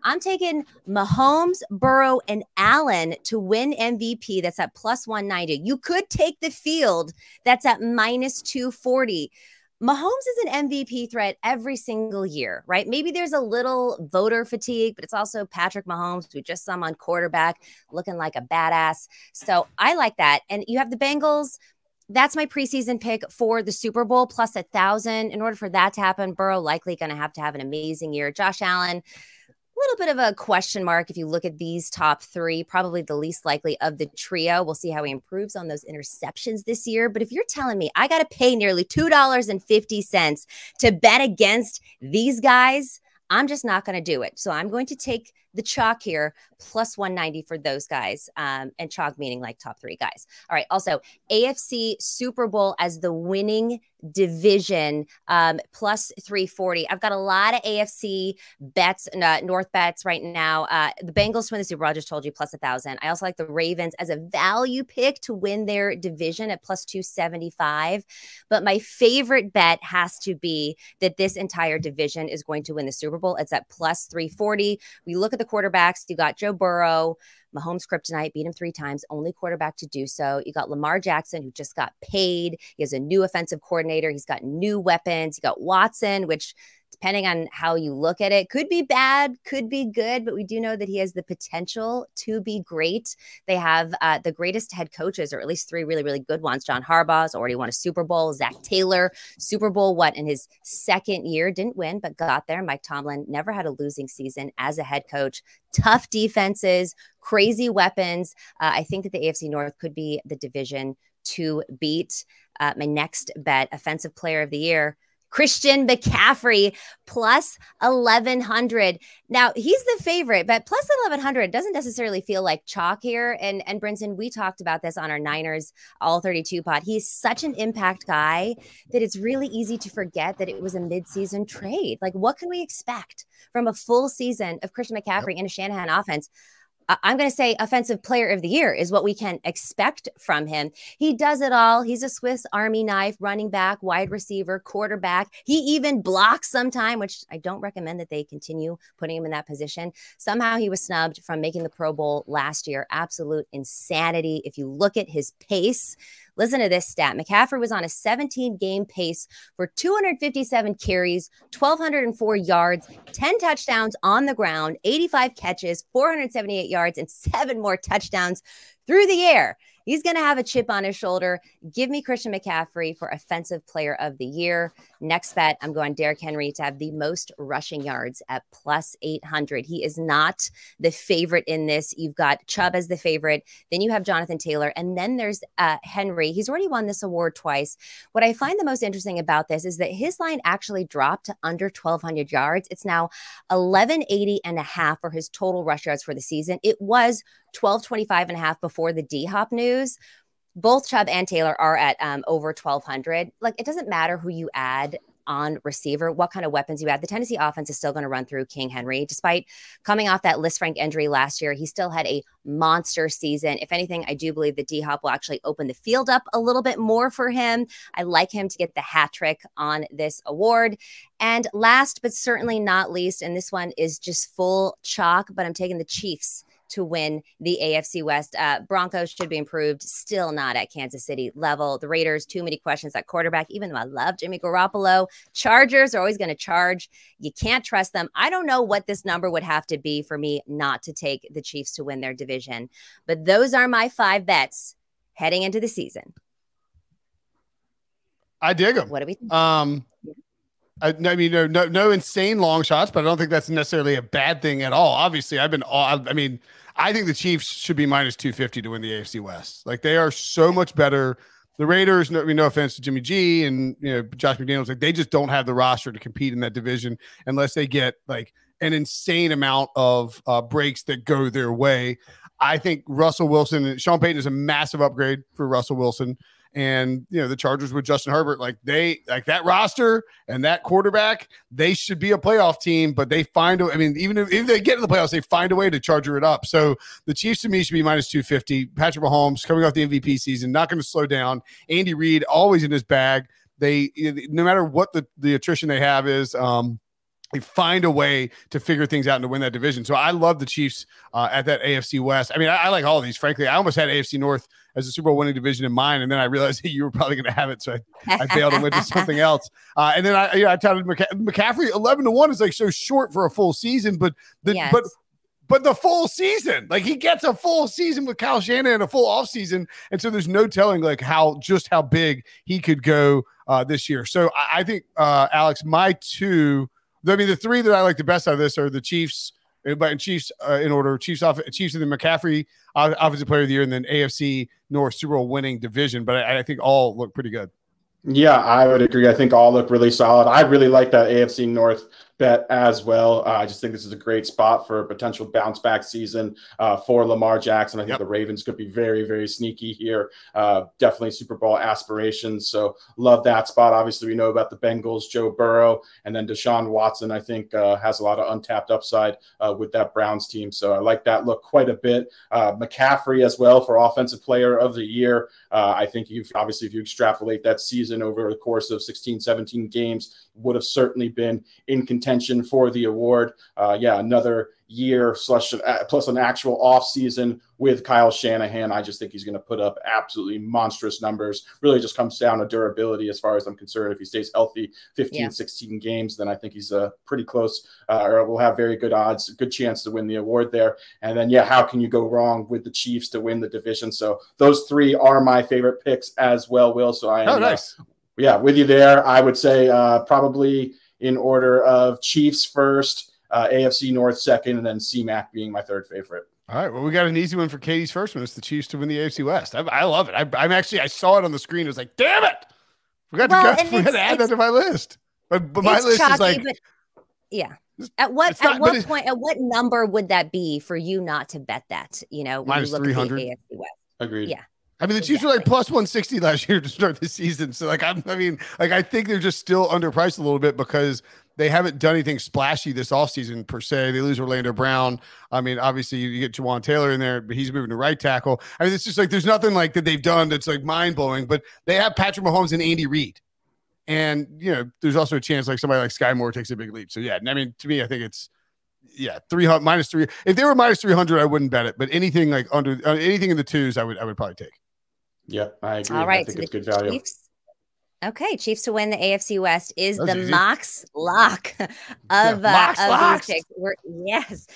I'm taking Mahomes, Burrow, and Allen to win MVP. That's at plus 190. You could take the field. That's at minus 240. Mahomes is an MVP threat every single year, right? Maybe there's a little voter fatigue, but it's also Patrick Mahomes. We just saw him on quarterback looking like a badass. So I like that. And you have the Bengals. That's my preseason pick for the Super Bowl, plus 1,000. In order for that to happen, Burrow likely going to have an amazing year. Josh Allen, a little bit of a question mark if you look at these top three, probably the least likely of the trio. We'll see how he improves on those interceptions this year. But if you're telling me I got to pay nearly $2.50 to bet against these guys, I'm just not going to do it. So I'm going to take the chalk here, plus 190 for those guys, and chalk meaning like top three guys. All right. Also, AFC Super Bowl as the winning division, plus 340. I've got a lot of AFC bets, North bets right now. The Bengals to win the Super Bowl, I just told you, plus 1,000. I also like the Ravens as a value pick to win their division at plus 275. But my favorite bet has to be that this entire division is going to win the Super Bowl. It's at plus 340. We look at the quarterbacks. You got Joe Burrow, Mahomes kryptonite, beat him 3 times, only quarterback to do so. You got Lamar Jackson, who just got paid. He has a new offensive coordinator. He's got new weapons. You got Watson, which, depending on how you look at it, could be bad, could be good, but we do know that he has the potential to be great. They have the greatest head coaches, or at least 3 really, really good ones. John Harbaugh's already won a Super Bowl. Zach Taylor, Super Bowl, in his second year, didn't win, but got there. Mike Tomlin never had a losing season as a head coach. Tough defenses, crazy weapons. I think that the AFC North could be the division to beat. My next bet, Offensive Player of the Year, Christian McCaffrey, plus 1,100. Now, he's the favorite, but plus 1,100 doesn't necessarily feel like chalk here. And Brinson, we talked about this on our Niners All 32 pod. He's such an impact guy that it's really easy to forget that it was a midseason trade. Like, what can we expect from a full season of Christian McCaffrey in a Shanahan offense? I'm going to say Offensive Player of the Year is what we can expect from him. He does it all. He's a Swiss Army knife, running back, wide receiver, quarterback. He even blocks sometime, which I don't recommend that they continue putting him in that position. Somehow he was snubbed from making the Pro Bowl last year. Absolute insanity. If you look at his pace, listen to this stat. McCaffrey was on a 17-game pace for 257 carries, 1,204 yards, 10 touchdowns on the ground, 85 catches, 478 yards, and 7 more touchdowns through the air. He's going to have a chip on his shoulder. Give me Christian McCaffrey for Offensive Player of the Year. Next bet, I'm going Derrick Henry to have the most rushing yards at plus 800. He is not the favorite in this. You've got Chubb as the favorite. Then you have Jonathan Taylor. And then there's Henry. He's already won this award twice. What I find the most interesting about this is that his line actually dropped to under 1,200 yards. It's now 1,180.5 for his total rush yards for the season. It was 1,225.5 before the D-Hop news. Both Chubb and Taylor are at over 1,200. Like, it doesn't matter who you add on receiver, what kind of weapons you add. The Tennessee offense is still going to run through King Henry. Despite coming off that Lisfranc injury last year, he still had a monster season. If anything, I do believe that D-Hop will actually open the field up a little bit more for him. I like him to get the hat trick on this award. And last but certainly not least, and this one is just full chalk, but I'm taking the Chiefs to win the AFC West. Broncos should be improved, still not at Kansas City level. The Raiders, too many questions at quarterback, even though I love Jimmy Garoppolo. Chargers are always going to charge. You can't trust them. I don't know what this number would have to be for me not to take the Chiefs to win their division. But those are my 5 bets heading into the season. I dig them. What do we think? I mean, no insane long shots, but I don't think that's necessarily a bad thing at all. Obviously, I think the Chiefs should be minus 250 to win the AFC West. Like, they are so much better. The Raiders, no offense to Jimmy G and Josh McDaniels, like, they just don't have the roster to compete in that division unless they get like an insane amount of breaks that go their way. I think Russell Wilson and Sean Payton is a massive upgrade for Russell Wilson. And, the Chargers with Justin Herbert, that roster and that quarterback, they should be a playoff team, but they even if they get in the playoffs, they find a way to charger it up. So the Chiefs to me should be minus 250. Patrick Mahomes coming off the MVP season, not going to slow down. Andy Reid always in his bag. They, no matter what the attrition they have is, they find a way to figure things out and to win that division. So I love the Chiefs at that AFC West. I mean, I like all of these, frankly. I almost had AFC North as a Super Bowl winning division in mind, and then I realized that you were probably going to have it, so I bailed and went to something else. And then I touted McCaffrey 11-1 is like so short for a full season, but the full season, like he gets a full season with Kyle Shanahan and a full offseason, and so there's no telling like how big he could go this year. So I think Alex, my two. I mean, the three that I like the best out of this are the Chiefs, but Chiefs in order: Chiefs and then McCaffrey, Offensive Player of the Year, and then AFC North Super Bowl winning division. But I think all look pretty good. Yeah, I would agree. I think all look really solid. I really like that AFC North bet as well. I just think this is a great spot for a potential bounce back season for Lamar Jackson. I think the Ravens could be very, very sneaky here. Definitely Super Bowl aspirations. So love that spot. Obviously, we know about the Bengals, Joe Burrow, and then Deshaun Watson, I think has a lot of untapped upside with that Browns team. So I like that look quite a bit. McCaffrey as well for Offensive Player of the Year. I think if you extrapolate that season over the course of 16, 17 games, would have certainly been in contention for the award. Another year plus an actual off season with Kyle Shanahan. I just think he's going to put up absolutely monstrous numbers. Really just comes down to durability as far as I'm concerned. If he stays healthy 15, 16 games, then I think he's pretty close or will have very good odds, good chance to win the award there. And then, how can you go wrong with the Chiefs to win the division? So those three are my favorite picks as well, Will. So I am nice. With you there. I would say probably in order of Chiefs first, AFC North second, and then C-Mac being my third favorite. All right. Well, we got an easy one for Katie's first one. It's the Chiefs to win the AFC West. I love it. I saw it on the screen. I was like, damn it. Forgot to add that to my list. But my list is like. At what number would that be for you not to bet that? Minus 300. AFC West. Agreed. Yeah. I mean, the Chiefs were like plus 160 last year to start the season. So I think they're just still underpriced a little bit because they haven't done anything splashy this offseason per se. They lose Orlando Brown. I mean, obviously you get Jawan Taylor in there, but he's moving to right tackle. I mean, it's just like, there's nothing like that they've done that's like mind blowing, but they have Patrick Mahomes and Andy Reid. And, there's also a chance like somebody like Sky Moore takes a big leap. So I mean, to me, I think it's, 300 minus 3. If they were minus 300, I wouldn't bet it, but anything like under anything in the twos, I would probably take. Yeah, I agree. All right, I think it's good value. Chiefs to win the AFC West is the Mox lock of these picks.